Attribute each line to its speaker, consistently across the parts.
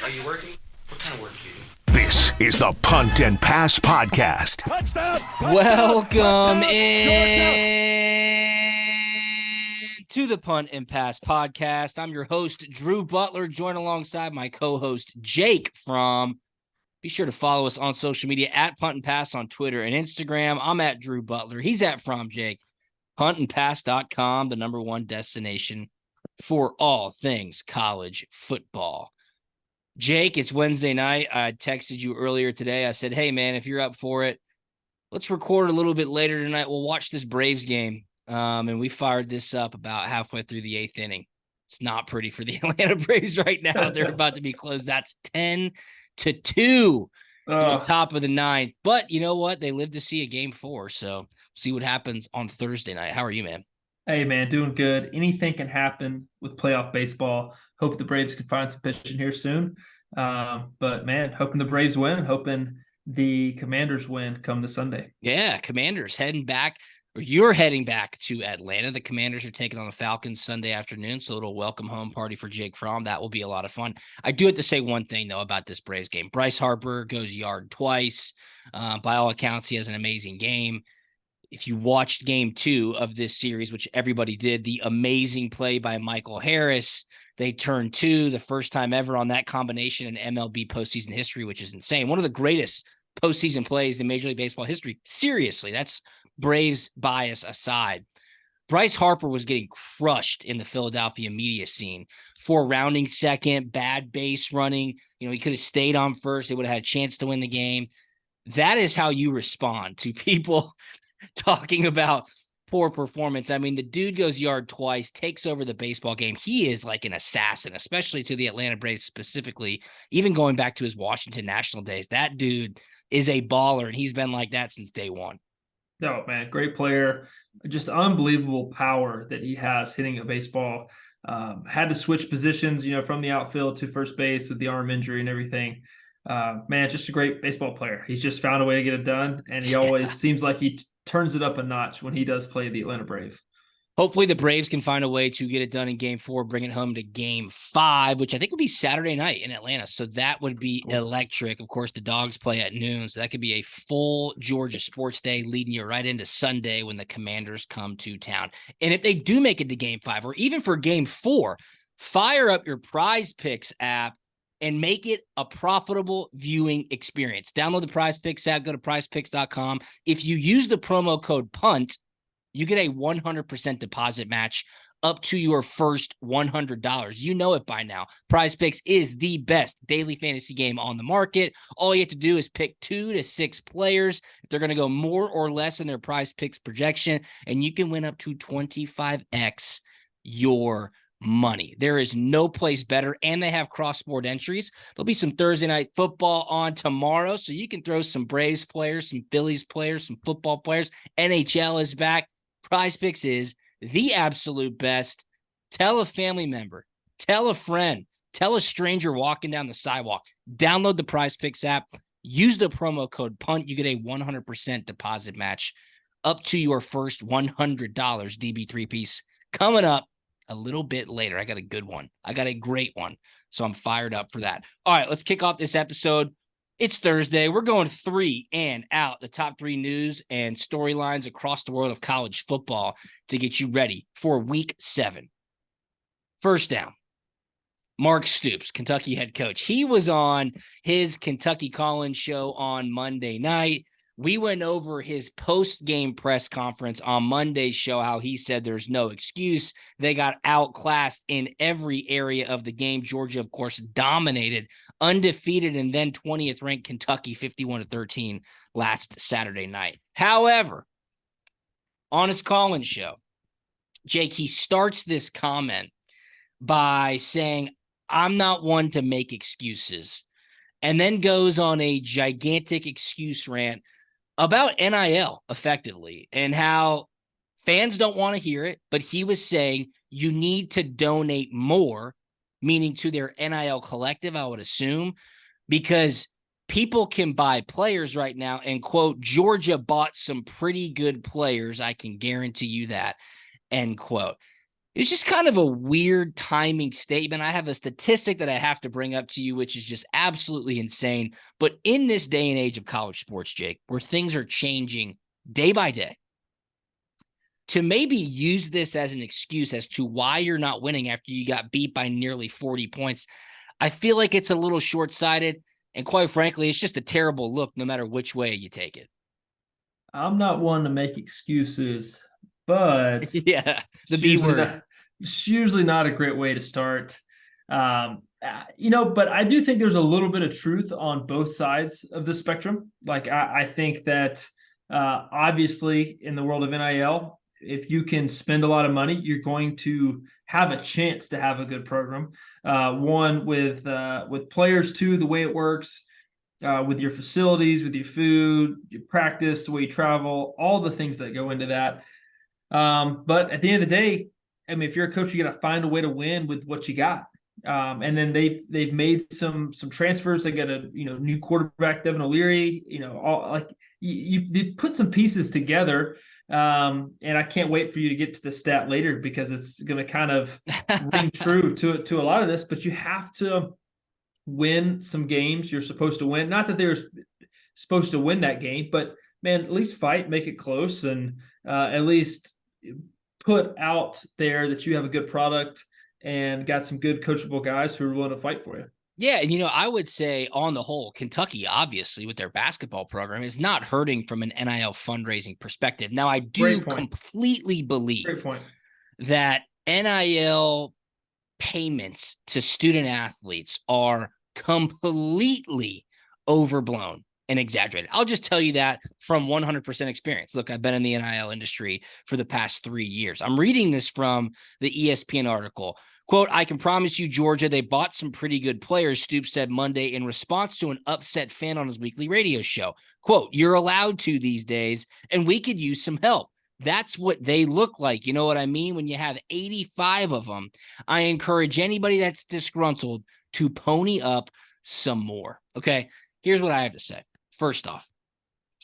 Speaker 1: Are you working? What kind of work do you do?
Speaker 2: This is the Punt and Pass Podcast.
Speaker 3: Touchdown!
Speaker 4: Welcome to the Punt and Pass Podcast. I'm your host, Drew Butler, joined alongside my co-host, Jake from. Be sure to follow us on social media at Punt and Pass on Twitter and Instagram. I'm at Drew Butler. He's at From Jake. Puntandpass.com, the number one destination for all things college football. Jake, it's Wednesday night. I texted you earlier today. I said, hey, man, if you're up for it, let's record a little bit later tonight. We'll watch this Braves game. And we fired this up about halfway through the eighth inning. It's not pretty for the Atlanta Braves right now. They're about to be closed. That's 10-2 in the top of the ninth. But you know what? They live to see a game 4. So see what happens on Thursday night. How are you, man?
Speaker 3: Hey, man, doing good. Anything can happen with playoff baseball. Hope the Braves can find some pitching here soon. But, man, hoping the Braves win, hoping the Commanders win come this Sunday.
Speaker 4: Yeah, Commanders heading back, or you're heading back to Atlanta. The Commanders are taking on the Falcons Sunday afternoon, so a little welcome home party for Jake Fromm. That will be a lot of fun. I do have to say one thing, though, about this Braves game. Bryce Harper goes yard twice. By all accounts, he has an amazing game. If you watched game 2 of this series, which everybody did, the amazing play by Michael Harris, they turned 2, the first time ever on that combination in MLB postseason history, which is insane. One of the greatest postseason plays in Major League Baseball history. Seriously, that's Braves bias aside. Bryce Harper was getting crushed in the Philadelphia media scene for rounding second, bad base running. You know, he could have stayed on first. They would have had a chance to win the game. That is how you respond to people talking about poor performance. I mean, the dude goes yard twice, takes over the baseball game. He is like an assassin, especially to the Atlanta Braves specifically, even going back to his Washington National days. That dude is a baller, and he's been like that since day one.
Speaker 3: No, man, great player. Just unbelievable power that he has hitting a baseball. Had to switch positions, from the outfield to first base with the arm injury and everything. Man, just a great baseball player. He's just found a way to get it done, and he always seems like he turns it up a notch when he does play the Atlanta Braves.
Speaker 4: Hopefully the Braves can find a way to get it done in game 4, bring it home to game 5, which I think will be Saturday night in Atlanta. So that would be electric. Of course, the Dogs play at noon. So that could be a full Georgia sports day leading you right into Sunday when the Commanders come to town. And if they do make it to game 5 or even for game 4, fire up your Prize Picks app and make it a profitable viewing experience. Download the Prize Picks app, go to prizepicks.com. If you use the promo code PUNT, you get a 100% deposit match up to your first $100. You know it by now. Prize Picks is the best daily fantasy game on the market. All you have to do is pick 2 to 6 players. If they're going to go more or less in their Prize Picks projection, and you can win up to 25x your money. There is no place better, and they have cross-sport entries. There'll be some Thursday night football on tomorrow, so you can throw some Braves players, some Phillies players, some football players. NHL is back. Prize Picks is the absolute best. Tell a family member, tell a friend, tell a stranger walking down the sidewalk. Download the Prize Picks app. Use the promo code PUNT. You get a 100% deposit match up to your first $100 DB3 piece coming up a little bit later. I got a good one. I got a great one. So I'm fired up for that. All right, let's kick off this episode. It's Thursday. We're going 3 and out, the top 3 news and storylines across the world of college football to get you ready for week 7. First down, Mark Stoops, Kentucky head coach. He was on his Kentucky Call-In show on Monday night. We went over his post-game press conference on Monday's show, how he said there's no excuse. They got outclassed in every area of the game. Georgia, of course, dominated, undefeated, and then 20th ranked Kentucky 51-13 last Saturday night. However, on his call-in show, Jake, he starts this comment by saying, I'm not one to make excuses, and then goes on a gigantic excuse rant about NIL effectively and how fans don't want to hear it, but he was saying you need to donate more, meaning to their NIL collective, I would assume, because people can buy players right now, and quote, Georgia bought some pretty good players. I can guarantee you that, end quote. It's just kind of a weird timing statement. I have a statistic that I have to bring up to you, which is just absolutely insane. But in this day and age of college sports, Jake, where things are changing day by day, to maybe use this as an excuse as to why you're not winning after you got beat by nearly 40 points, I feel like it's a little short-sighted. And quite frankly, it's just a terrible look no matter which way you take it.
Speaker 3: I'm not one to make excuses, but
Speaker 4: Yeah, the
Speaker 3: it's
Speaker 4: B
Speaker 3: usually
Speaker 4: word.
Speaker 3: it's usually not a great way to start. But I do think there's a little bit of truth on both sides of the spectrum. Like I think that obviously in the world of NIL, if you can spend a lot of money, you're going to have a chance to have a good program. One with players too, the way it works. With your facilities, with your food, your practice, the way you travel, all the things that go into that. But at the end of the day, I mean, if you're a coach, you got to find a way to win with what you got. And then they've made some transfers. They got a new quarterback, Devin O'Leary. All like you put some pieces together. And I can't wait for you to get to the stat later because it's going to kind of ring true to a lot of this. But you have to win some games you're supposed to win. Not that they're supposed to win that game, but man, at least fight, make it close, and at least put out there that you have a good product and got some good coachable guys who are willing to fight for you.
Speaker 4: Yeah, and I would say on the whole, Kentucky, obviously, with their basketball program, is not hurting from an NIL fundraising perspective. Now, I do completely believe
Speaker 3: Great point.
Speaker 4: that NIL payments to student athletes are completely overblown and exaggerated. I'll just tell you that from 100% experience. Look, I've been in the NIL industry for the past 3 years. I'm reading this from the ESPN article. Quote, I can promise you, Georgia, they bought some pretty good players, Stoops said Monday in response to an upset fan on his weekly radio show. Quote, you're allowed to these days, and we could use some help. That's what they look like. You know what I mean? When you have 85 of them, I encourage anybody that's disgruntled to pony up some more. Okay, here's what I have to say. First off,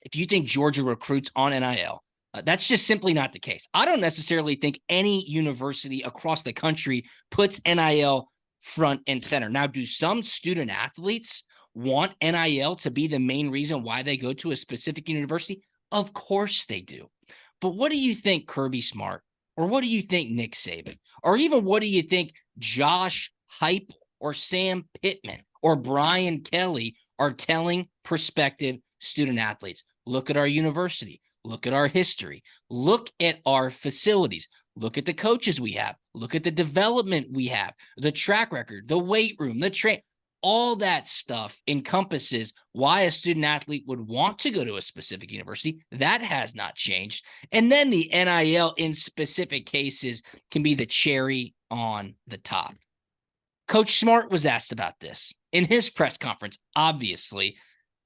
Speaker 4: if you think Georgia recruits on NIL, that's just simply not the case. I don't necessarily think any university across the country puts NIL front and center. Now, do some student athletes want NIL to be the main reason why they go to a specific university? Of course they do. But what do you think Kirby Smart, or what do you think Nick Saban, or even what do you think Josh Heupel or Sam Pittman or Brian Kelly are telling prospective student athletes? Look at our university. Look at our history. Look at our facilities. Look at the coaches we have. Look at the development we have, the track record, the weight room, the train. All that stuff encompasses why a student athlete would want to go to a specific university. That has not changed. And then the NIL in specific cases can be the cherry on the top. Coach Smart was asked about this in his press conference, obviously,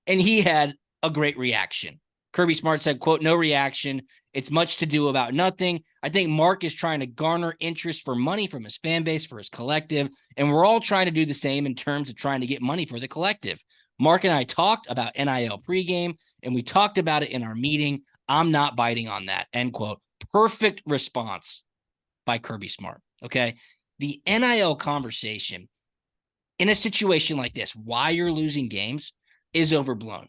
Speaker 4: and he had a great reaction. Kirby Smart said, quote, no reaction. It's much to do about nothing. I think Mark is trying to garner interest for money from his fan base, for his collective, and we're all trying to do the same in terms of trying to get money for the collective. Mark and I talked about NIL pregame, and we talked about it in our meeting. I'm not biting on that, end quote. Perfect response by Kirby Smart, okay? The NIL conversation in a situation like this, why you're losing games, is overblown.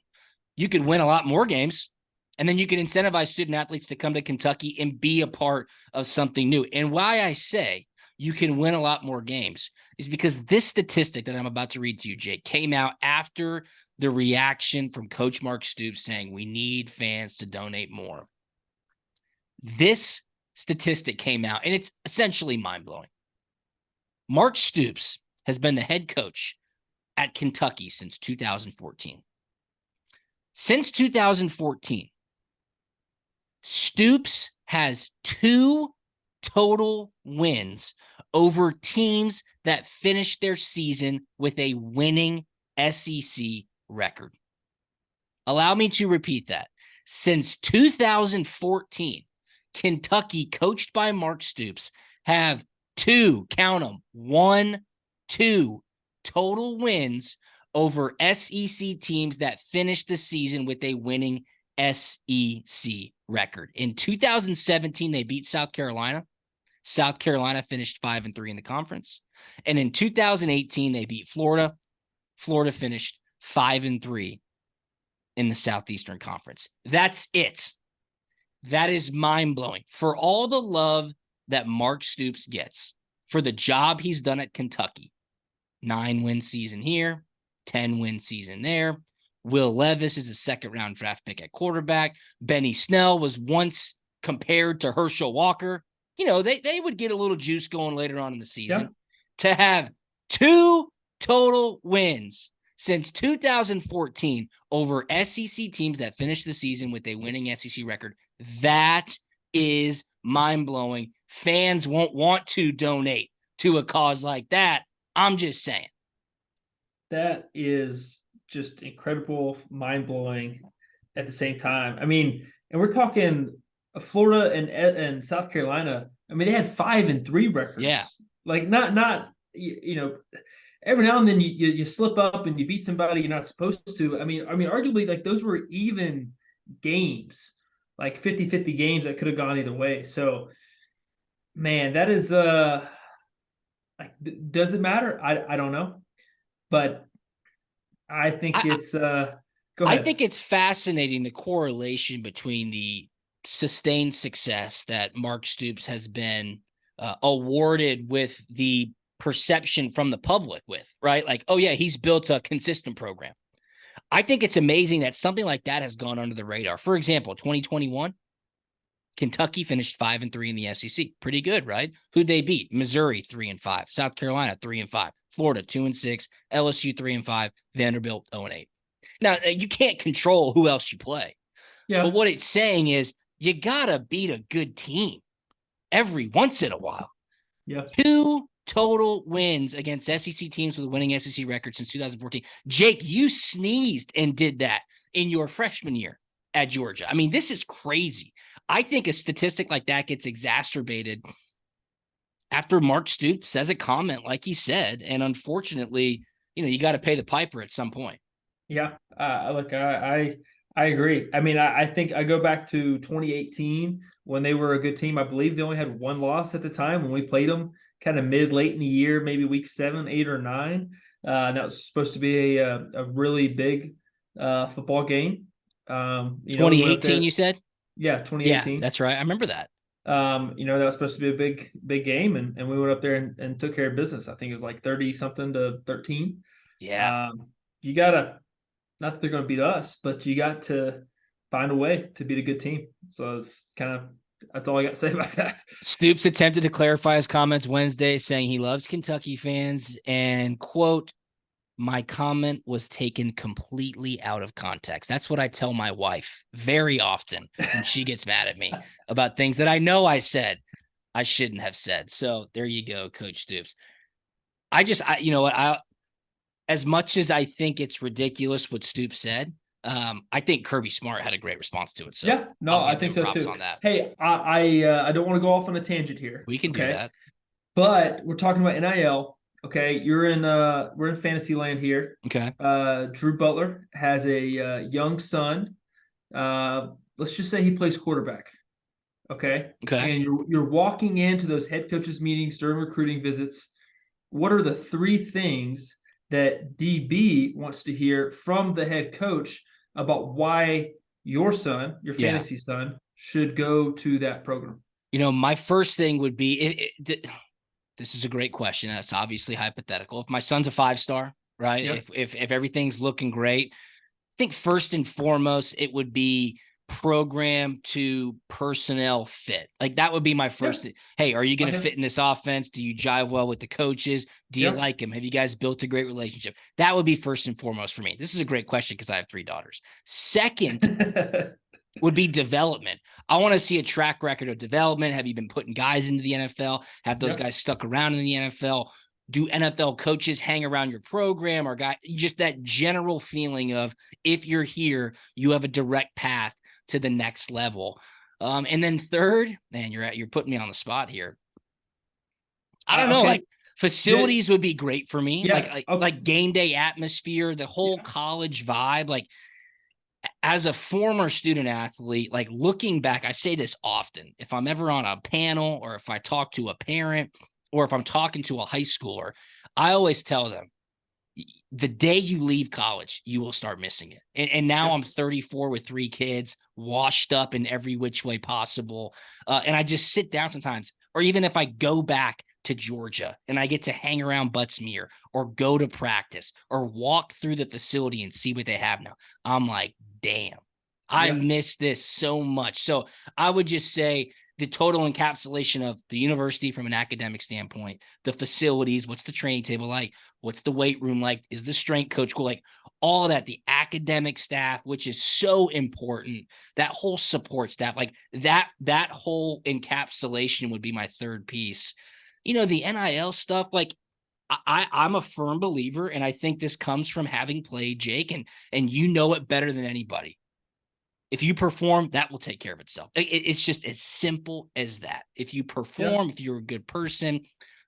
Speaker 4: You could win a lot more games, and then you can incentivize student athletes to come to Kentucky and be a part of something new. And why I say you can win a lot more games is because this statistic that I'm about to read to you, Jake, came out after the reaction from Coach Mark Stoops saying we need fans to donate more. This statistic came out, and it's essentially mind-blowing. Mark Stoops has been the head coach at Kentucky since 2014. Since 2014, Stoops has 2 total wins over teams that finished their season with a winning SEC record. Allow me to repeat that. Since 2014, Kentucky, coached by Mark Stoops, have 2, count them, 1, 2 total wins over SEC teams that finished the season with a winning SEC record. In 2017, they beat South Carolina. South Carolina finished 5-3 in the conference. And in 2018, they beat Florida. Florida finished 5-3 in the Southeastern Conference. That's it. That is mind-blowing. For all the love that Mark Stoops gets for the job he's done at Kentucky, 9-win season here, 10-win season there. Will Levis is a second-round draft pick at quarterback. Benny Snell was once compared to Herschel Walker. You know, they would get a little juice going later on in the season.
Speaker 3: Yeah.
Speaker 4: To have 2 total wins since 2014 over SEC teams that finished the season with a winning SEC record, that is mind-blowing. Fans won't want to donate to a cause like that. I'm just saying.
Speaker 3: That is just incredible, mind-blowing at the same time. I mean, and we're talking Florida and South Carolina. I mean, they had 5-3 records.
Speaker 4: Yeah.
Speaker 3: Like not you know, every now and then you slip up and you beat somebody you're not supposed to. I mean, arguably, like, those were even games, like 50-50 games that could have gone either way. So, man, that is like, does it matter? I don't know, but I think it's go ahead.
Speaker 4: I think it's fascinating, the correlation between the sustained success that Mark Stoops has been awarded with the perception from the public with, right? Like, oh yeah, he's built a consistent program. I think it's amazing that something like that has gone under the radar. For example, 2021, Kentucky finished 5-3 in the SEC. Pretty good, right? Who'd they beat? Missouri 3-5, South Carolina 3-5, Florida 2-6, LSU 3-5, Vanderbilt 0-8. Now, you can't control who else you play.
Speaker 3: Yeah.
Speaker 4: But what it's saying is you gotta beat a good team every once in a while.
Speaker 3: Yeah.
Speaker 4: 2 total wins against SEC teams with a winning SEC record since 2014. Jake, you sneezed and did that in your freshman year at Georgia. I mean, this is crazy. I think a statistic like that gets exacerbated after Mark Stoops says a comment like he said. And unfortunately, you know, you got to pay the piper at some point.
Speaker 3: Yeah. Look, I agree. I mean, I think I go back to 2018 when they were a good team. I believe they only had 1 loss at the time when we played them kind of late in the year, maybe week 7, 8, or 9. And that was supposed to be a really big football game.
Speaker 4: 2018, you said?
Speaker 3: Yeah, 2018.
Speaker 4: Yeah, that's right. I remember that.
Speaker 3: That was supposed to be a big game, and we went up there and took care of business. I think it was like 30-something to 13.
Speaker 4: Yeah.
Speaker 3: You gotta, not that they're going to beat us, but you got to find a way to beat a good team. So it's that's all I got to say about that.
Speaker 4: Stoops attempted to clarify his comments Wednesday, saying he loves Kentucky fans and, quote, "My comment was taken completely out of context." That's what I tell my wife very often when she gets mad at me about things that I know I said I shouldn't have said. So there you go, Coach Stoops. You know what? As much as I think it's ridiculous what Stoops said, I think Kirby Smart had a great response to it. So
Speaker 3: yeah, no, I think so too.
Speaker 4: On that.
Speaker 3: Hey, I don't want to go off on a tangent here.
Speaker 4: We can do that.
Speaker 3: But we're talking about NIL. Okay, we're in fantasy land here.
Speaker 4: Okay.
Speaker 3: Drew Butler has a young son. Let's just say he plays quarterback. Okay.
Speaker 4: Okay.
Speaker 3: And you're walking into those head coaches meetings during recruiting visits. What are the 3 things that DB wants to hear from the head coach about why your son, your fantasy son, should go to that program?
Speaker 4: You know, my first thing would be this is a great question. That's obviously hypothetical. If my son's a 5-star, right?
Speaker 3: Yep.
Speaker 4: If everything's looking great, I think first and foremost, it would be program to personnel fit. Like that would be my first thing. Hey, are you going to fit in this offense? Do you jive well with the coaches? Do you like him? Have you guys built a great relationship? That would be first and foremost for me. This is a great question because I have 3 daughters. Second would be development. I want to see a track record of development. Have you been putting guys into the NFL? Have those guys stuck around in the NFL? Do NFL coaches hang around your program, or just that general feeling of if you're here, you have a direct path to the next level. And then third, man, you're putting me on the spot here. I don't know, like facilities would be great for me. Like game day atmosphere, the whole college vibe. Like as a former student athlete, like looking back, I say this often, if I'm ever on a panel or if I talk to a parent or if I'm talking to a high schooler, I always tell them, the day you leave college, you will start missing it. And now I'm 34 with 3 kids, washed up in every which way possible. And I just sit down sometimes, or even if I go back to Georgia and I get to hang around Buttsmere or go to practice or walk through the facility and see what they have now, I'm like, damn, I miss this so much. So I would just say the total encapsulation of the university from an academic standpoint, the facilities, what's the training table like? What's the weight room like? Is the strength coach cool? Like all of that, the academic staff, which is so important, that whole support staff, like that whole encapsulation would be my third piece. You know, the NIL stuff, like I'm a firm believer, and I think this comes from having played, Jake, and you know it better than anybody. If you perform, that will take care of itself. It's just as simple as that. If you perform, if you're a good person,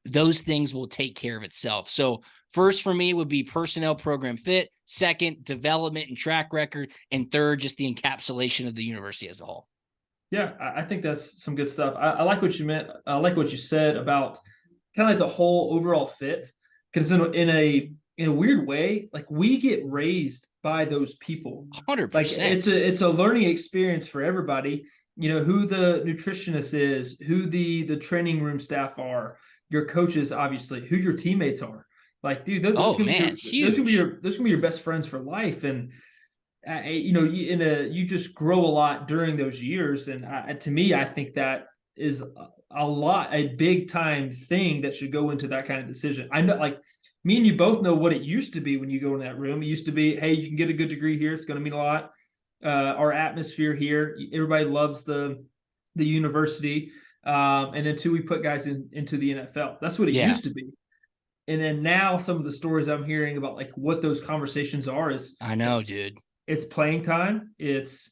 Speaker 4: those things will take care of itself. So first for me would be personnel program fit. Second, development and track record. And third, just the encapsulation of the university as a whole.
Speaker 3: Yeah, I think that's some good stuff. I like what you meant. I like what you said about kind of like the whole overall fit. Because in a weird way, like we get raised by those people.
Speaker 4: 100%.
Speaker 3: Like it's a learning experience for everybody. You know, who the nutritionist is, who the training room staff are, your coaches, obviously, who your teammates are. Like, dude, those gonna be your best friends for life. And you know, you just grow a lot during those years. And to me, I think that is a big time thing that should go into that kind of decision. I know, like me and you both know what it used to be when you go in that room. It used to be, hey, you can get a good degree here. It's going to mean a lot. Our atmosphere here, everybody loves the university. And then two, we put guys into the NFL. That's what it used to be. And then now some of the stories I'm hearing about like what those conversations are is,
Speaker 4: I know, dude.
Speaker 3: It's playing time. It's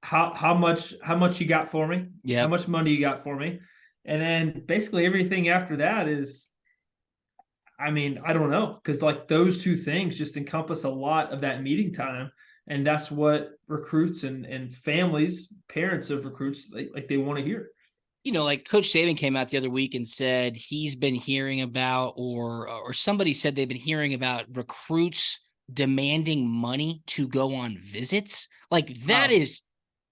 Speaker 3: how much you got for me? How much money you got for me? And then basically everything after that is, I mean, I don't know, because like those two things just encompass a lot of that meeting time. And that's what recruits and families, parents of recruits, like they want to hear.
Speaker 4: You know, like Coach Saban came out the other week and said he's been hearing about, or somebody said they've been hearing about recruits demanding money to go on visits. Like that is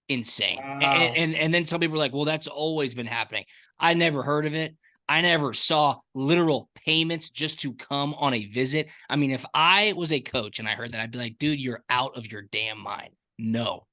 Speaker 4: insane. Wow. And then some people were like, well, that's always been happening. I never heard of it. I never saw literal payments just to come on a visit. I mean, if I was a coach and I heard that, I'd be like, dude, you're out of your damn mind. No,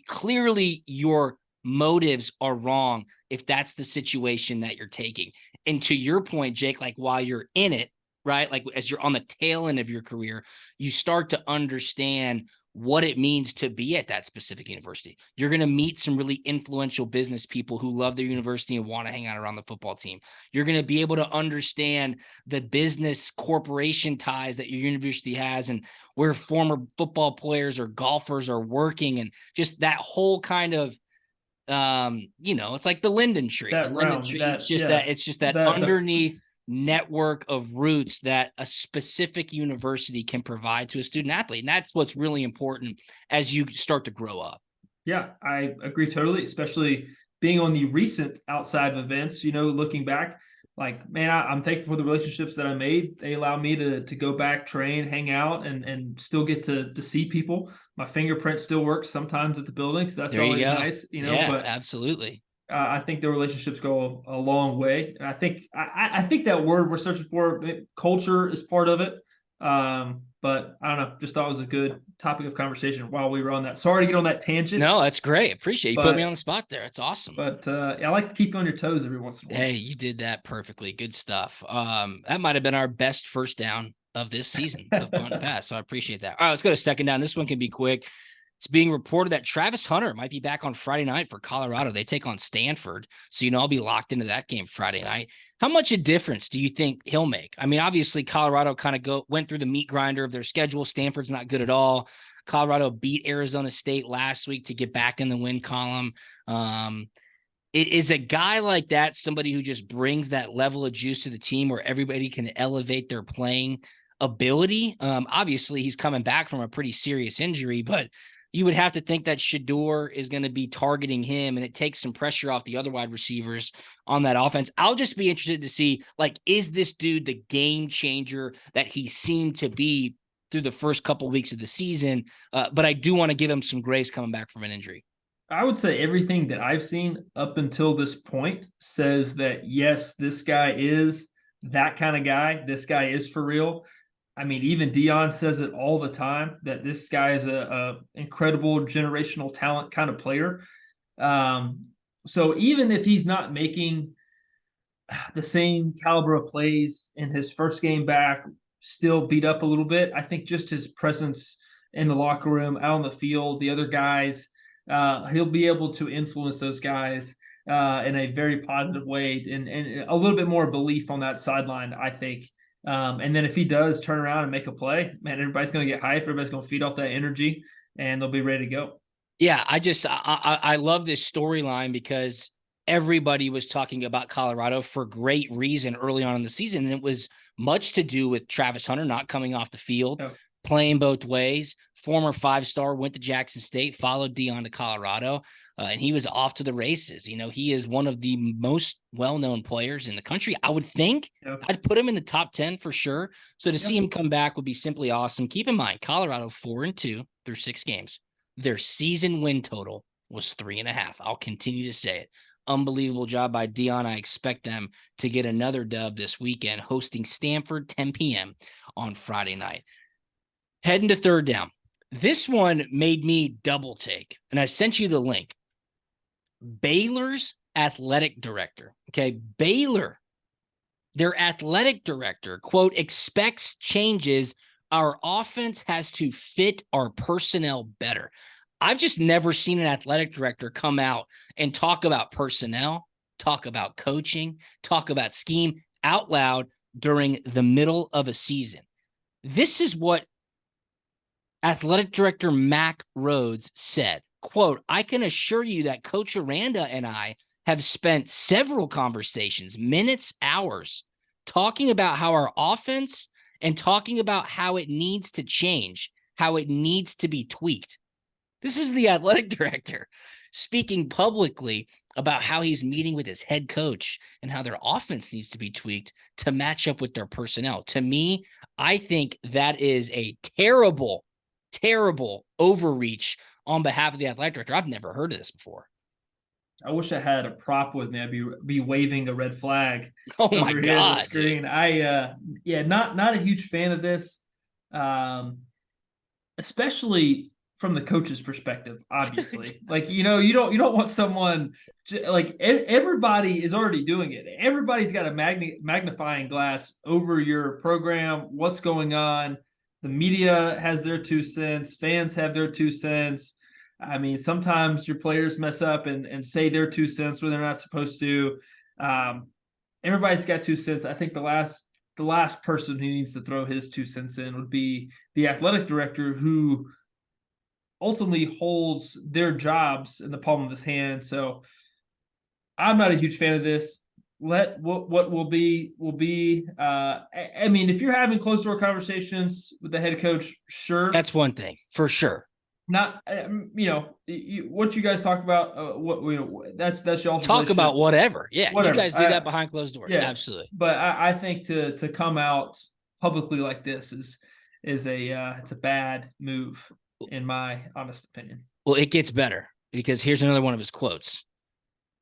Speaker 4: clearly your motives are wrong if that's the situation that you're taking. And to your point, Jake, like while you're in it, right? Like as you're on the tail end of your career, you start to understand what it means to be at that specific university. You're going to meet some really influential business people who love their university and want to hang out around the football team. You're going to be able to understand the business corporation ties that your university has and where former football players or golfers are working, and just that whole kind of, you know, it's like the Linden Tree. It's just that underneath network of roots that a specific university can provide to a student athlete. And that's what's really important as you start to grow up.
Speaker 3: Yeah, I agree totally, especially being on the recent outside events, you know, looking back, like, man, I'm thankful for the relationships that I made. They allow me to go back, train, hang out, and still get to see people. My fingerprint still works sometimes at the building, so that's always nice, you know.
Speaker 4: Yeah,
Speaker 3: but
Speaker 4: absolutely.
Speaker 3: I think the relationships go a long way. And I think that word we're searching for, culture, is part of it. But I don't know, just thought it was a good topic of conversation while we were on that. Sorry to get on that tangent.
Speaker 4: No, that's great. Appreciate you put me on the spot there. It's awesome.
Speaker 3: But I like to keep you on your toes every once in a while.
Speaker 4: Hey, you did that perfectly. Good stuff. That might have been our best first down of this season of Punt and Pass. So I appreciate that. All right, let's go to second down. This one can be quick. It's being reported that Travis Hunter might be back on Friday night for Colorado. They take on Stanford. So, you know, I'll be locked into that game Friday night. How much a difference do you think he'll make? I mean, obviously Colorado kind of went through the meat grinder of their schedule. Stanford's not good at all. Colorado beat Arizona State last week to get back in the win column. Is a guy like that somebody who just brings that level of juice to the team where everybody can elevate their playing ability. Obviously, he's coming back from a pretty serious injury, but you would have to think that Shador is going to be targeting him, and it takes some pressure off the other wide receivers on that offense. I'll just be interested to see, like, is this dude the game changer that he seemed to be through the first couple of weeks of the season? But I do want to give him some grace coming back from an injury.
Speaker 3: I would say everything that I've seen up until this point says that, yes, this guy is that kind of guy. This guy is for real. I mean, even Dion says it all the time that this guy is a incredible generational talent kind of player. So even if he's not making the same caliber of plays in his first game back, still beat up a little bit, I think just his presence in the locker room, out on the field, the other guys, he'll be able to influence those guys in a very positive way, and a little bit more belief on that sideline, I think. And then if he does turn around and make a play, man, everybody's going to get hyped. Everybody's going to feed off that energy, and they'll be ready to go.
Speaker 4: Yeah, I love this storyline because everybody was talking about Colorado for great reason early on in the season, and it was much to do with Travis Hunter not coming off the field.
Speaker 3: Oh.
Speaker 4: Playing both ways. Former 5-star, went to Jackson State, followed Dion to Colorado, and he was off to the races. You know, he is one of the most well-known players in the country. I would think I'd put him in the top 10 for sure. So to see him come back would be simply awesome. Keep in mind, Colorado 4-2 through 6 games. Their season win total was 3.5. I'll continue to say it. Unbelievable job by Dion. I expect them to get another dub this weekend, hosting Stanford 10 p.m. on Friday night. Heading to third down. This one made me double take, and I sent you the link. Baylor's athletic director, okay, Baylor, their athletic director, quote, expects changes. Our offense has to fit our personnel better. I've just never seen an athletic director come out and talk about personnel, talk about coaching, talk about scheme out loud during the middle of a season. This is what athletic director Mac Rhodes said, quote, I can assure you that Coach Aranda and I have spent several conversations, minutes, hours, talking about how our offense and talking about how it needs to change, how it needs to be tweaked. This is the athletic director speaking publicly about how he's meeting with his head coach and how their offense needs to be tweaked to match up with their personnel. To me, I think that is a terrible overreach on behalf of the athletic director. I've never heard of this before.
Speaker 3: I wish I had a prop with me. I'd be waving a red flag.
Speaker 4: Oh my God.
Speaker 3: The screen. Not a huge fan of this. Especially from the coach's perspective, obviously. Like, you don't want someone like everybody is already doing it. Everybody's got a magnifying glass over your program, what's going on. The media has their 2 cents. Fans have their 2 cents. I mean, sometimes your players mess up and say their 2 cents when they're not supposed to. Everybody's got 2 cents. I think the last person who needs to throw his 2 cents in would be the athletic director, who ultimately holds their jobs in the palm of his hand. So I'm not a huge fan of this. Let what will be. I mean, if you're having closed door conversations with the head coach, sure,
Speaker 4: that's one thing for sure.
Speaker 3: Not, what you guys talk about. That's y'all
Speaker 4: talk about whatever. Yeah, whatever. You guys do that behind closed doors. Yeah, absolutely.
Speaker 3: But I think to come out publicly like this is it's a bad move, in my honest opinion.
Speaker 4: Well, it gets better, because here's another one of his quotes.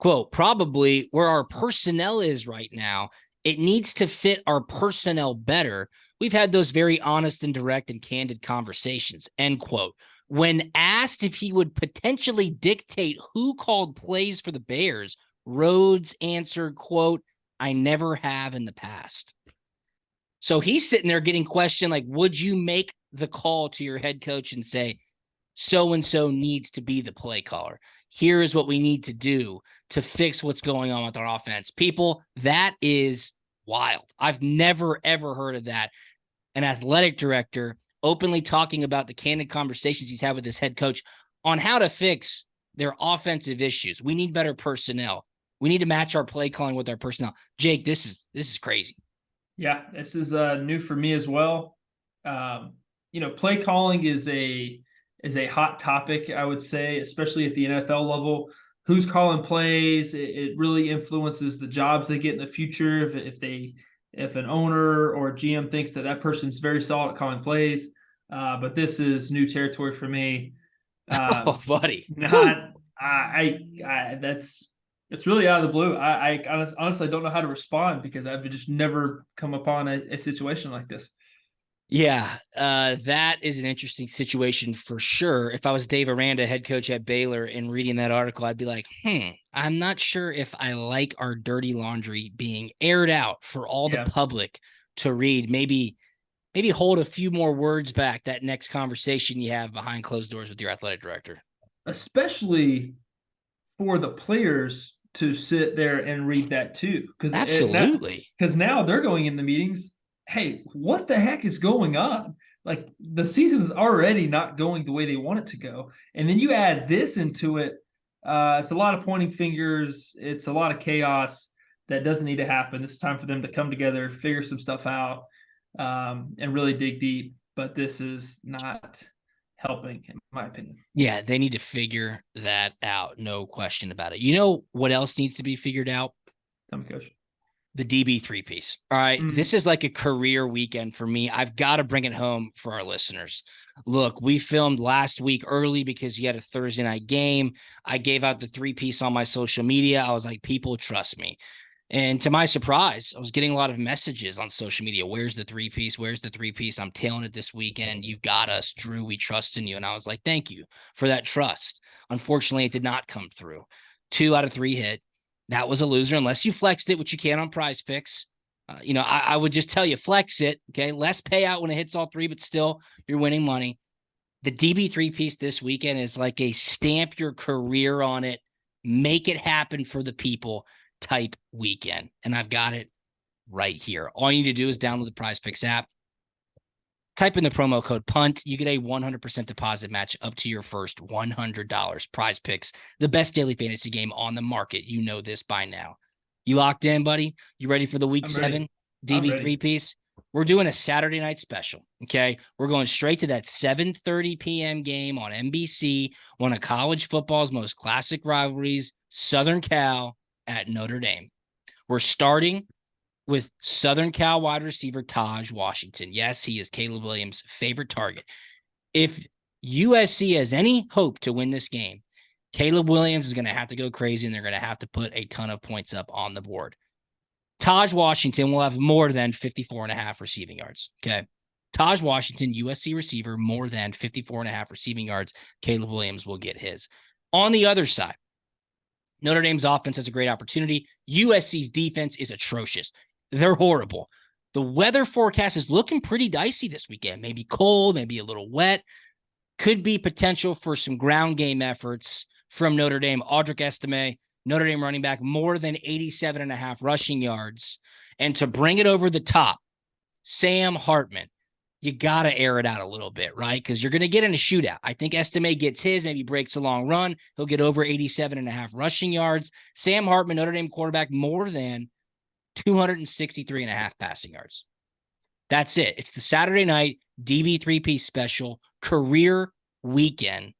Speaker 4: Quote, probably where our personnel is right now, it needs to fit our personnel better. We've had those very honest and direct and candid conversations, end quote. When asked if he would potentially dictate who called plays for the Bears, Rhodes answered, quote, I never have in the past. So he's sitting there getting questioned, like, would you make the call to your head coach and say, so-and-so needs to be the play caller? Here is what we need to do to fix what's going on with our offense. People, that is wild. I've never, ever heard of that. An athletic director openly talking about the candid conversations he's had with his head coach on how to fix their offensive issues. We need better personnel. We need to match our play calling with our personnel. Jake, this is crazy.
Speaker 3: Yeah, this is new for me as well. Play calling is a hot topic, I would say, especially at the NFL level. Who's calling plays? It really influences the jobs they get in the future. If an owner or a GM thinks that person's very solid at calling plays, but this is new territory for me.
Speaker 4: Oh, buddy.
Speaker 3: It's really out of the blue. I honestly don't know how to respond because I've just never come upon a situation like this.
Speaker 4: Yeah, that is an interesting situation for sure. If I was Dave Aranda, head coach at Baylor, and reading that article, I'd be like, I'm not sure if I like our dirty laundry being aired out for all the public to read. Maybe hold a few more words back that next conversation you have behind closed doors with your athletic director.
Speaker 3: Especially for the players to sit there and read that too.
Speaker 4: Absolutely.
Speaker 3: Because now they're going in the meetings. Hey, what the heck is going on? Like the season's already not going the way they want it to go. And then you add this into it. It's a lot of pointing fingers. It's a lot of chaos that doesn't need to happen. It's time for them to come together, figure some stuff out, and really dig deep. But this is not helping, in my opinion.
Speaker 4: Yeah, they need to figure that out. No question about it. You know what else needs to be figured out?
Speaker 3: Tell me, Coach.
Speaker 4: The DB three-piece. All right. This is like a career weekend for me. I've got to bring it home for our listeners. Look, we filmed last week early because you had a Thursday night game. I gave out the three-piece on my social media. I was like, people trust me. And to my surprise, I was getting a lot of messages on social media. Where's the three-piece? Where's the three-piece? I'm tailing it this weekend. You've got us, Drew. We trust in you. And I was like, thank you for that trust. Unfortunately, it did not come through. 2 out of 3 hit. That was a loser unless you flexed it, which you can on Prize Picks. I would just tell you, flex it. Okay. Less payout when it hits all 3, but still you're winning money. The DB three-piece this weekend is like a stamp your career on it, make it happen for the people type weekend. And I've got it right here. All you need to do is download the Prize Picks app. Type in the promo code PUNT. You get a 100% deposit match up to your first $100. Prize Picks, the best daily fantasy game on the market. You know this by now. You locked in, buddy? You ready for the week 7 DB three-piece? We're doing a Saturday night special, okay? We're going straight to that 7:30 p.m. game on NBC, one of college football's most classic rivalries, Southern Cal at Notre Dame. We're starting with Southern Cal wide receiver Taj Washington. Yes, he is Caleb Williams' favorite target. If USC has any hope to win this game, Caleb Williams is going to have to go crazy, and they're going to have to put a ton of points up on the board. Taj Washington will have more than 54.5 receiving yards. Okay. Taj Washington, USC receiver, more than 54.5 receiving yards. Caleb Williams will get his. On the other side, Notre Dame's offense has a great opportunity. USC's defense is atrocious. They're horrible. The weather forecast is looking pretty dicey this weekend. Maybe cold, maybe a little wet. Could be potential for some ground game efforts from Notre Dame. Audric Estime, Notre Dame running back, more than 87.5 rushing yards. And to bring it over the top, Sam Hartman. You got to air it out a little bit, right? Because you're going to get in a shootout. I think Estime gets his, maybe breaks a long run. He'll get over 87.5 rushing yards. Sam Hartman, Notre Dame quarterback, more than 263.5 passing yards. That's it. It's the Saturday night DB three-piece special career weekend.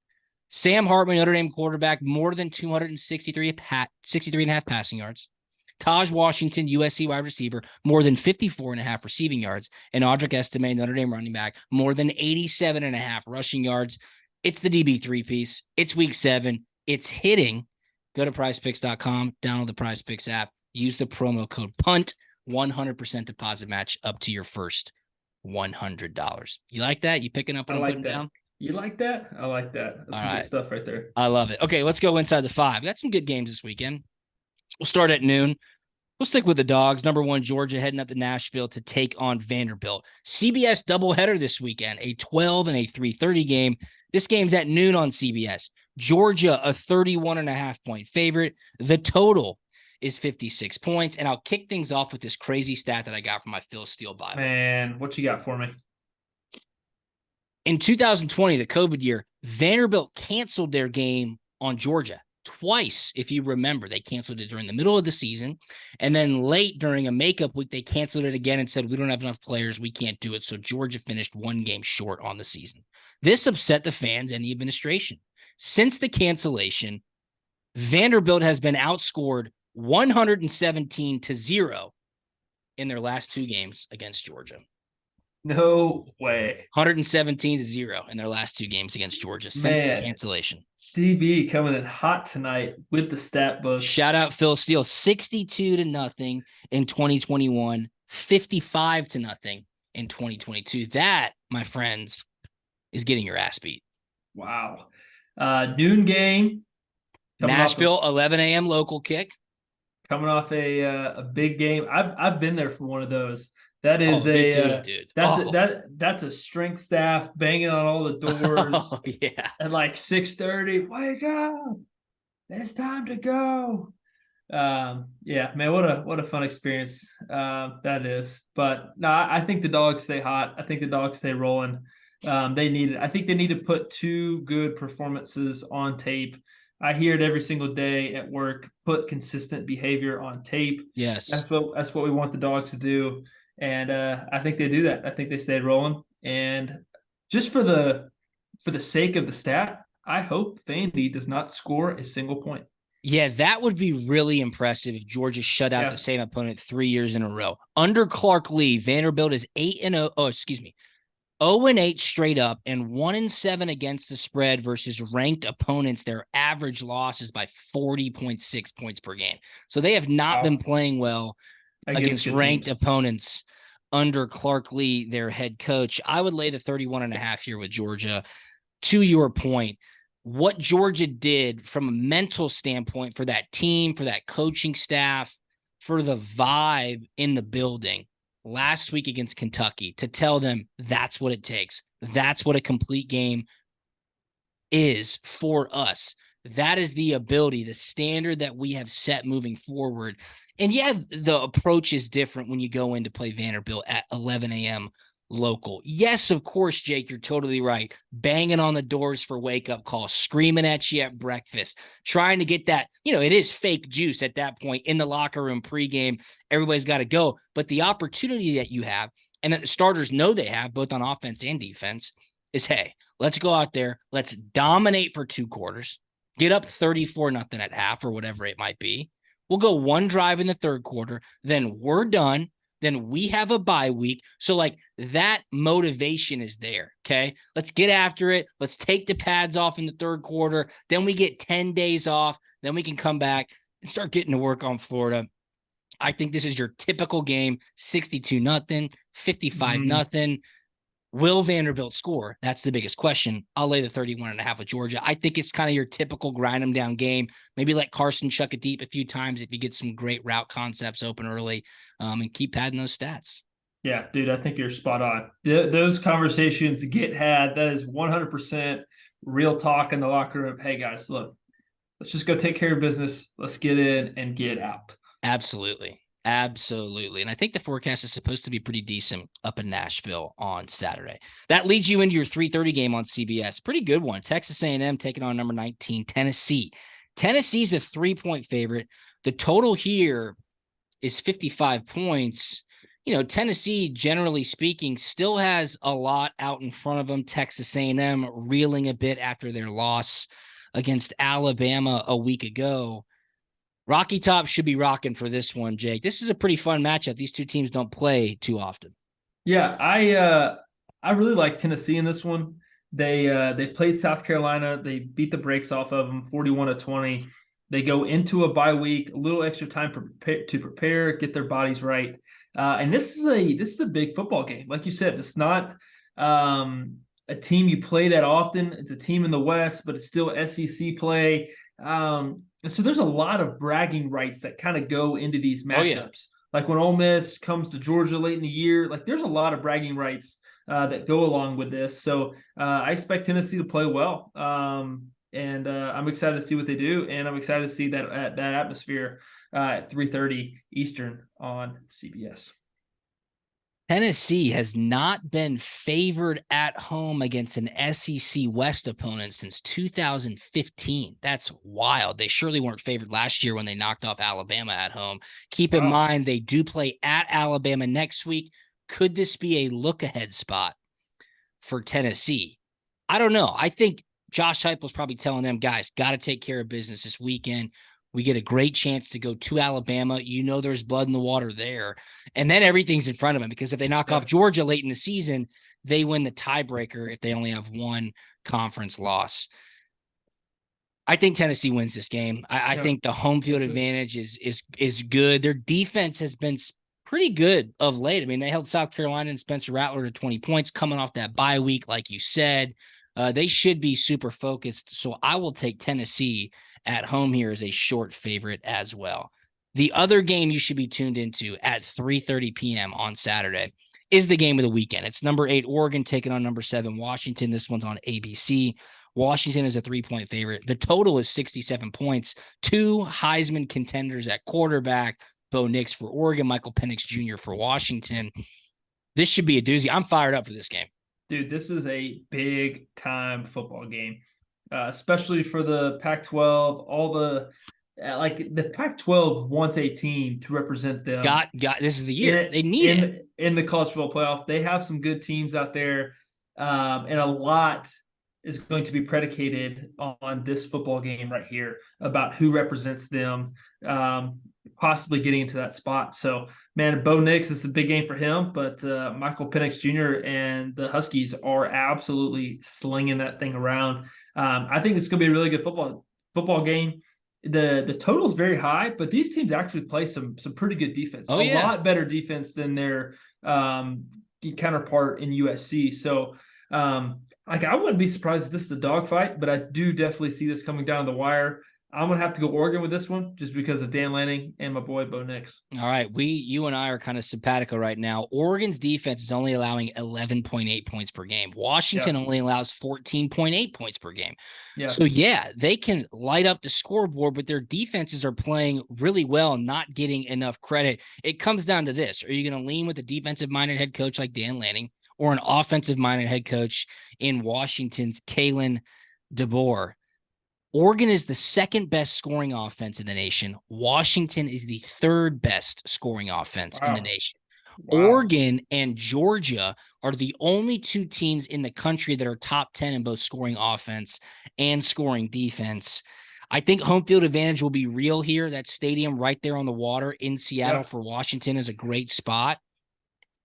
Speaker 4: Sam Hartman, Notre Dame quarterback, more than 63.5 passing yards. Taj Washington, USC wide receiver, more than 54.5 receiving yards. And Audric Estime, Notre Dame running back, more than 87.5 rushing yards. It's the DB three-piece. It's week 7. It's hitting. Go to prizepicks.com, download the Prize Picks app. Use the promo code PUNT, 100% deposit match up to your first $100. You like that? You picking up what I'm putting down?
Speaker 3: You like that? I like that. That's some good stuff right there.
Speaker 4: I love it. Okay, let's go inside the 5. We got some good games this weekend. We'll start at noon. We'll stick with the dogs. Number 1, Georgia heading up to Nashville to take on Vanderbilt. CBS doubleheader this weekend, a 12 and a 3:30 game. This game's at noon on CBS. Georgia, a 31.5-point favorite. The total is 56 points. And I'll kick things off with this crazy stat that I got from my Phil Steele Bible.
Speaker 3: Man, what you got for me?
Speaker 4: In 2020, the COVID year, Vanderbilt canceled their game on Georgia. Twice, if you remember, they canceled it during the middle of the season. And then late during a makeup week, they canceled it again and said, we don't have enough players. We can't do it. So Georgia finished 1 game short on the season. This upset the fans and the administration. Since the cancellation, Vanderbilt has been outscored 117-0 in their last 2 games against Georgia.
Speaker 3: No way.
Speaker 4: 117-0 in their last 2 games against Georgia since the cancellation.
Speaker 3: DB coming in hot tonight with the stat book.
Speaker 4: Shout out Phil Steele, 62-0 in 2021, 55-0 in 2022. That, my friends, is getting your ass beat.
Speaker 3: Wow. Noon game.
Speaker 4: Nashville, 11 a.m. local kick.
Speaker 3: Coming off a big game. I've been there for one of those. That is
Speaker 4: me too, dude.
Speaker 3: That's a strength staff banging on all the doors.
Speaker 4: Oh, yeah.
Speaker 3: At like 6:30. Wake up! It's time to go. Yeah, man, what a fun experience that is. But no, I think the Dogs stay hot. I think the Dogs stay rolling. They need it. I think they need to put 2 good performances on tape. I hear it every single day at work. Put consistent behavior on tape.
Speaker 4: Yes,
Speaker 3: that's what we want the Dogs to do. And I think they do that. I think they stayed rolling. And just for the sake of the stat, I hope Vandy does not score a single point.
Speaker 4: Yeah, that would be really impressive if Georgia shut out the same opponent 3 years in a row. Under Clark Lee, Vanderbilt is 8-0. Oh, excuse me. 0-8 straight up and 1-7 against the spread versus ranked opponents. Their average loss is by 40.6 points per game. So they have not been playing well against ranked opponents under Clark Lee, their head coach. I would lay the 31.5 here with Georgia. To your point, what Georgia did from a mental standpoint for that team, for that coaching staff, for the vibe in the building last week against Kentucky, to tell them that's what it takes. That's what a complete game is for us. That is the ability, the standard that we have set moving forward. And yeah, the approach is different when you go in to play Vanderbilt at 11 a.m. local. Yes, of course, Jake, you're totally right. Banging on the doors for wake-up calls, screaming at you at breakfast, trying to get that, it is fake juice at that point in the locker room pregame. Everybody's got to go. But the opportunity that you have, and that the starters know they have, both on offense and defense, is, hey, let's go out there. Let's dominate for 2 quarters. Get up 34-0 at half or whatever it might be. We'll go 1 drive in the 3rd quarter. Then we're done. Then we have a bye week. So that motivation is there. Okay. Let's get after it. Let's take the pads off in the 3rd quarter. Then we get 10 days off. Then we can come back and start getting to work on Florida. I think this is your typical game. 62-0, 55-0. Will Vanderbilt score? That's the biggest question. I'll lay the 31.5 with Georgia. I think it's kind of your typical grind them down game. Maybe let Carson chuck it deep a few times if you get some great route concepts open early, and keep padding those stats.
Speaker 3: Yeah, dude, I think you're spot on. Those conversations get had. That is 100% real talk in the locker room. Hey, guys, look, let's just go take care of business. Let's get in and get out.
Speaker 4: Absolutely. Absolutely. And I think the forecast is supposed to be pretty decent up in Nashville on Saturday. That leads you into your 3:30 game on CBS. Pretty good one. Texas A&M taking on number 19, Tennessee. Tennessee's a 3-point favorite. The total here is 55 points. Tennessee, generally speaking, still has a lot out in front of them. Texas A&M reeling a bit after their loss against Alabama a week ago. Rocky Top should be rocking for this one, Jake. This is a pretty fun matchup. These 2 teams don't play too often.
Speaker 3: Yeah, I really like Tennessee in this one. They played South Carolina. They beat the brakes off of them, 41-20. They go into a bye week, a little extra time to prepare, get their bodies right. And this is a big football game. Like you said, it's not a team you play that often. It's a team in the West, but it's still SEC play. And so there's a lot of bragging rights that kind of go into these matchups. Oh, yeah. Like when Ole Miss comes to Georgia late in the year, there's a lot of bragging rights that go along with this. So I expect Tennessee to play well. And I'm excited to see what they do. And I'm excited to see that atmosphere at 3:30 Eastern on CBS.
Speaker 4: Tennessee has not been favored at home against an SEC West opponent since 2015. That's wild. They surely weren't favored last year when they knocked off Alabama at home. Keep in mind, they do play at Alabama next week. Could this be a look-ahead spot for Tennessee? I don't know. I think Josh Heupel's probably telling them, guys, got to take care of business this weekend. We get a great chance to go to Alabama. You know there's blood in the water there. And then everything's in front of them, because if they knock off Georgia late in the season, they win the tiebreaker if they only have one conference loss. I think Tennessee wins this game. I think the home field advantage is good. Their defense has been pretty good of late. I mean, they held South Carolina and Spencer Rattler to 20 points coming off that bye week, like you said. They should be super focused. So I will take Tennessee at home here as a short favorite as well. The other game you should be tuned into at 3:30 p.m. on Saturday is the game of the weekend. It's number 8 Oregon taking on number 7 Washington. This one's on ABC. Washington is a 3-point favorite. The total is 67 points. 2 Heisman contenders at quarterback, Bo Nix for Oregon, Michael Penix Jr. for Washington. This should be a doozy. I'm fired up for this game.
Speaker 3: Dude, this is a big time football game, especially for the Pac-12. All the the Pac-12 wants a team to represent them.
Speaker 4: This is the year they need it
Speaker 3: in the college football playoff. They have some good teams out there, and a lot is going to be predicated on this football game right here about who represents them, possibly getting into that spot. So, man, Bo Nix is a big game for him, but Michael Penix Jr. and the Huskies are absolutely slinging that thing around. I think it's going to be a really good football game. The total is very high, but these teams actually play some pretty good defense. A lot better defense than their counterpart in USC. So, I wouldn't be surprised if this is a dogfight, but I do definitely see this coming down the wire. I'm going to have to go Oregon with this one just because of Dan Lanning and my boy Bo Nix.
Speaker 4: All right. You and I are kind of simpatico right now. Oregon's defense is only allowing 11.8 points per game. Washington only allows 14.8 points per game. So, they can light up the scoreboard, but their defenses are playing really well and not getting enough credit. It comes down to this. Are you going to lean with a defensive-minded head coach like Dan Lanning or an offensive-minded head coach in Washington's Kalen DeBoer? Oregon is the second best scoring offense in the nation. Washington is the third best scoring offense in the nation. Oregon and Georgia are the only 2 teams in the country that are top 10 in both scoring offense and scoring defense. I think home field advantage will be real here. That stadium right there on the water in Seattle for Washington is a great spot.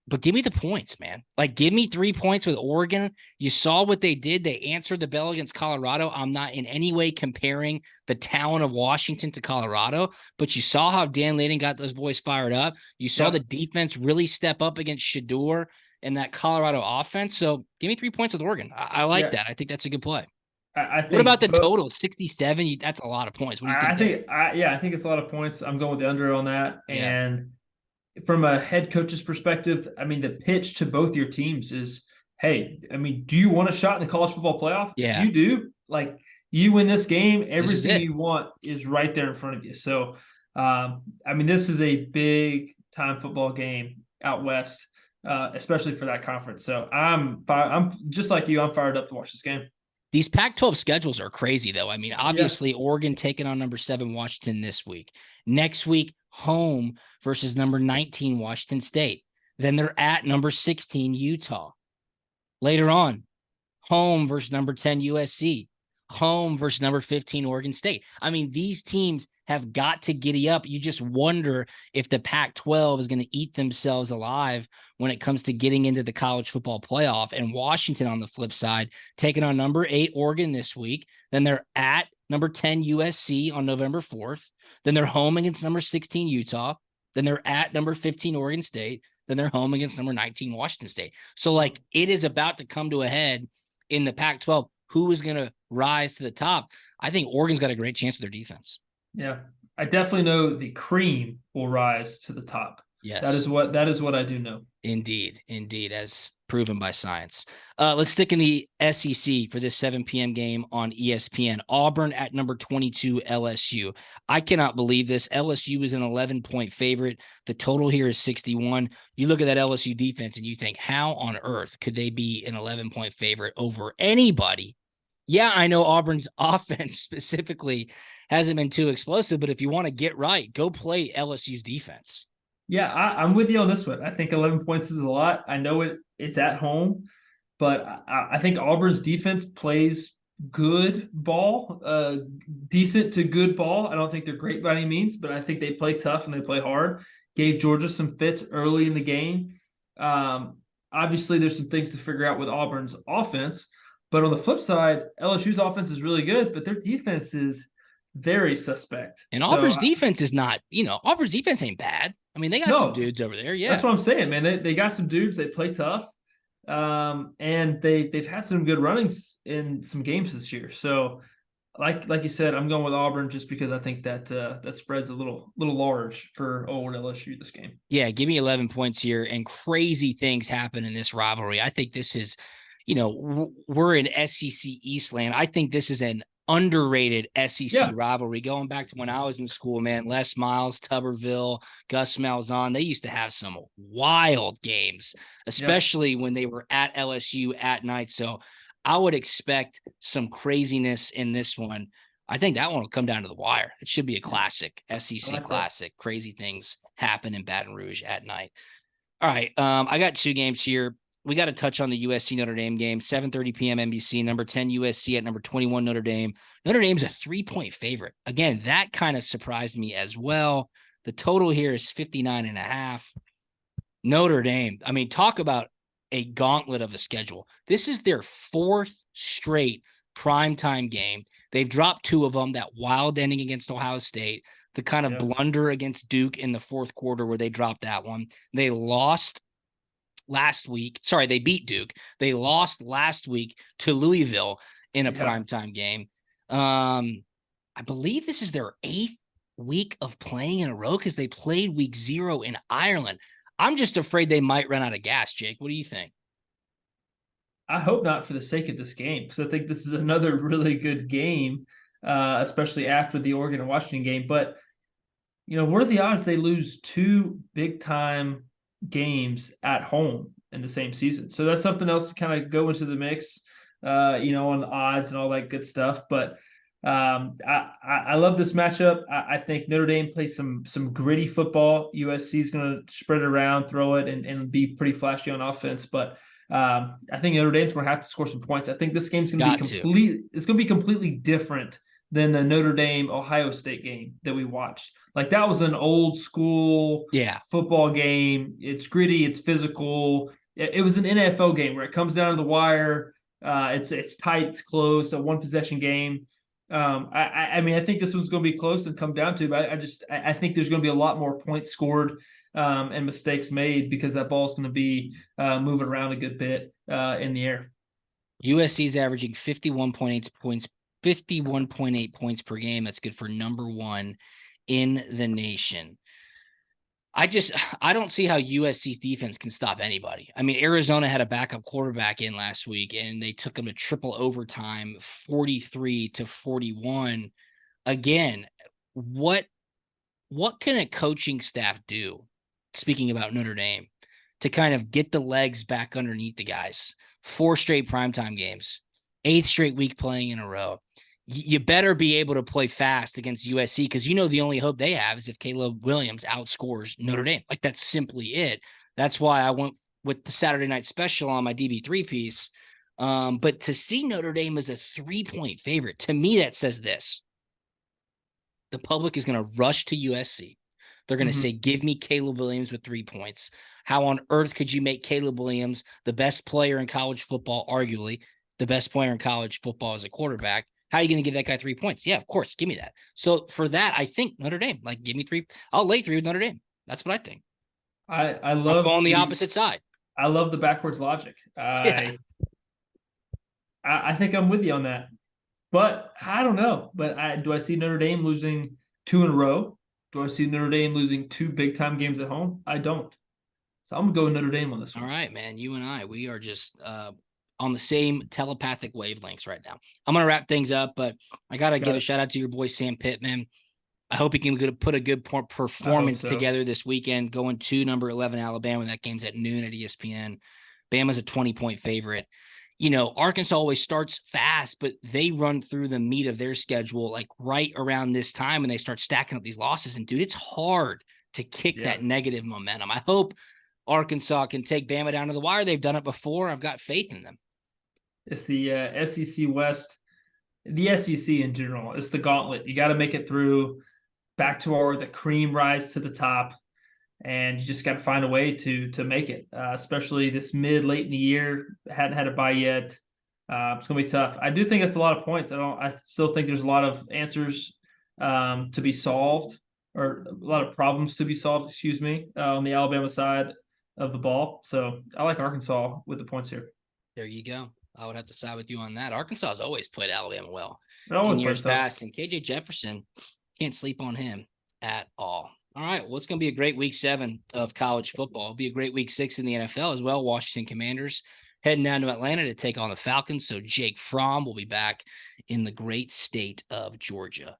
Speaker 4: But give me the points, man. Give me 3 points with Oregon. You saw what they did. They answered the bell against Colorado. I'm not in any way comparing the talent of Washington to Colorado, but you saw how Dan Lanning got those boys fired up. You saw the defense really step up against Shedeur and that Colorado offense. So give me 3 points with Oregon. I like that. I think that's a good play.
Speaker 3: I think
Speaker 4: what about the total? 67? That's a lot of points. What do you think?
Speaker 3: I think it's a lot of points. I'm going with the under on that. And from a head coach's perspective, I mean, the pitch to both your teams is, hey, I mean, do you want a shot in the college football playoff?
Speaker 4: Yeah.
Speaker 3: If you do, you win this game, everything you want is right there in front of you. So, I mean, this is a big time football game out west, especially for that conference. So I'm just like you. I'm fired up to watch this game.
Speaker 4: These Pac-12 schedules are crazy, though. I mean, obviously, Oregon taking on number 7 Washington this week. Next week, home versus number 19 Washington State. Then they're at number 16 Utah. Later on, home versus number 10 USC. Home versus number 15 Oregon State. I mean, these teams have got to giddy up. You just wonder if the Pac-12 is going to eat themselves alive when it comes to getting into the college football playoff. And Washington, on the flip side, taking on number 8 Oregon this week. Then they're at number 10 USC on November 4th. Then they're home against number 16 Utah. Then they're at number 15 Oregon State. Then they're home against number 19 Washington State. So, it is about to come to a head in the Pac-12. Who is going to rise to the top? I think Oregon's got a great chance with their defense.
Speaker 3: Yeah, I definitely know the cream will rise to the top.
Speaker 4: Yes.
Speaker 3: That is what I do know.
Speaker 4: Indeed, as proven by science. Let's stick in the SEC for this 7 p.m. game on ESPN. Auburn at number 22, LSU. I cannot believe this. LSU is an 11-point favorite. The total here is 61. You look at that LSU defense and you think, how on earth could they be an 11-point favorite over anybody? Yeah, I know Auburn's offense specifically hasn't been too explosive, but if you want to get right, go play LSU's defense.
Speaker 3: Yeah, I'm with you on this one. I think 11 points is a lot. I know it's at home, but I think Auburn's defense plays good ball, decent to good ball. I don't think they're great by any means, but I think they play tough and they play hard. Gave Georgia some fits early in the game. Obviously, there's some things to figure out with Auburn's offense, but on the flip side, LSU's offense is really good, but their defense is very suspect.
Speaker 4: And Auburn's defense is not, Auburn's defense ain't bad. I mean, they got some dudes over there. Yeah.
Speaker 3: That's what I'm saying, man. They got some dudes. They play tough. And they've had some good runnings in some games this year. So like you said, I'm going with Auburn just because I think that that spread's a little large for old LSU this game.
Speaker 4: Yeah, give me 11 points here, and crazy things happen in this rivalry. I think this is, we're in SEC Eastland. I think this is an underrated SEC rivalry. Going back to when I was in school, man, Les Miles, Tuberville, Gus Malzahn, they used to have some wild games, especially when they were at LSU at night. So I would expect some craziness in this one. I think that one will come down to the wire. It should be a classic, SEC classic. Crazy things happen in Baton Rouge at night. All right, I got two games here. We got to touch on the USC Notre Dame game, 7:30 p.m. NBC, number 10 USC at number 21 Notre Dame. Notre Dame's a 3-point favorite. Again, that kind of surprised me as well. The total here is 59.5. Notre Dame, I mean, talk about a gauntlet of a schedule. This is their fourth straight primetime game. They've dropped two of them, that wild ending against Ohio State, the kind of blunder against Duke in the fourth quarter where they dropped that one. They lost last week. Sorry, they beat Duke. They lost last week to Louisville in a primetime game. I believe this is their 8th week of playing in a row because they played week 0 in Ireland. I'm just afraid they might run out of gas, Jake. What do you think?
Speaker 3: I hope not for the sake of this game, because I think this is another really good game, especially after the Oregon and Washington game. But, what are the odds they lose 2 big-time games at home in the same season? So that's something else to kind of go into the mix, on the odds and all that good stuff. But I love this matchup. I think Notre Dame plays some gritty football. USC is going to spread it around, throw it, and be pretty flashy on offense. But I think Notre Dame's going to have to score some points. I think this game's going to be it's going to be completely different than the Notre Dame Ohio State game that we watched. Like, that was an old school football game. It's gritty, it's physical. It was an NFL game where it comes down to the wire. It's tight, it's close, a one possession game. I mean, I think this one's going to be close and come down to, but I think there's going to be a lot more points scored and mistakes made because that ball's going to be moving around a good bit in the air.
Speaker 4: USC's averaging 51.8 points per game. That's good for number 1 in the nation. I don't see how USC's defense can stop anybody. I mean, Arizona had a backup quarterback in last week, and they took them to triple overtime, 43-41. Again, what can a coaching staff do, speaking about Notre Dame, to kind of get the legs back underneath the guys? 4 straight primetime games, 8th straight week playing in a row. You better be able to play fast against USC, because the only hope they have is if Caleb Williams outscores Notre Dame. Like, that's simply it. That's why I went with the Saturday night special on my DB3 piece. But to see Notre Dame as a 3-point favorite, to me, that says this. The public is going to rush to USC. They're going to say, give me Caleb Williams with 3 points. How on earth could you make Caleb Williams the best player in college football, arguably the best player in college football as a quarterback? How are you going to give that guy 3 points? Yeah, of course. Give me that. So for that, I think Notre Dame, give me 3. I'll lay 3 with Notre Dame. That's what I think.
Speaker 3: I love
Speaker 4: on the opposite side.
Speaker 3: I love the backwards logic. I think I'm with you on that. But I don't know. But do I see Notre Dame losing 2 in a row? Do I see Notre Dame losing 2 big-time games at home? I don't. So I'm going to go with Notre Dame on this one.
Speaker 4: All right, man. You and I, we are just on the same telepathic wavelengths right now. I'm going to wrap things up, but I got to give a shout out to your boy, Sam Pittman. I hope he can put a good performance together this weekend, going to number 11 Alabama. That game's at noon at ESPN. Bama's a 20-point favorite. You know, Arkansas always starts fast, but they run through the meat of their schedule like right around this time, and they start stacking up these losses. And, dude, it's hard to kick that negative momentum. I hope Arkansas can take Bama down to the wire. They've done it before. I've got faith in them.
Speaker 3: It's the SEC West, the SEC in general. It's the gauntlet. You got to make it through back to where the cream rise to the top, and you just got to find a way to make it, especially this late in the year. Hadn't had a bye yet. It's going to be tough. I do think it's a lot of points. I still think there's a lot of answers to be solved, or a lot of problems to be solved, on the Alabama side of the ball. So I like Arkansas with the points here.
Speaker 4: There you go. I would have to side with you on that. Arkansas has always played Alabama well
Speaker 3: in
Speaker 4: years past, and KJ Jefferson, can't sleep on him at all. All right, well, it's going to be a great week 7 of college football. It'll be a great week 6 in the NFL as well. Washington Commanders heading down to Atlanta to take on the Falcons. So Jake Fromm will be back in the great state of Georgia.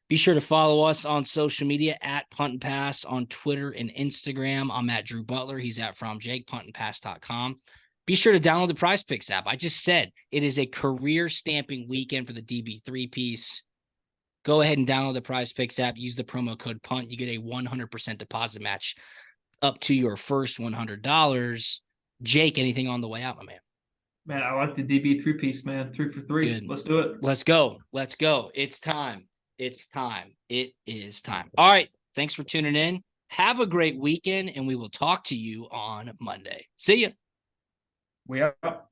Speaker 4: Be sure to follow us on social media at Punt and Pass on Twitter and Instagram. I'm at Drew Butler. He's at From Jake, puntandpass.com. Be sure to download the Prize Picks app. I just said it is a career stamping weekend for the DB3 piece. Go ahead and download the Prize Picks app. Use the promo code PUNT. You get a 100% deposit match up to your first $100. Jake, anything on the way out, my man?
Speaker 3: Man, I like the DB3 piece, man. 3 for 3.
Speaker 4: Good.
Speaker 3: Let's do it.
Speaker 4: Let's go. Let's go. It's time. It's time. It is time. All right. Thanks for tuning in. Have a great weekend, and we will talk to you on Monday. See ya.
Speaker 3: We are up.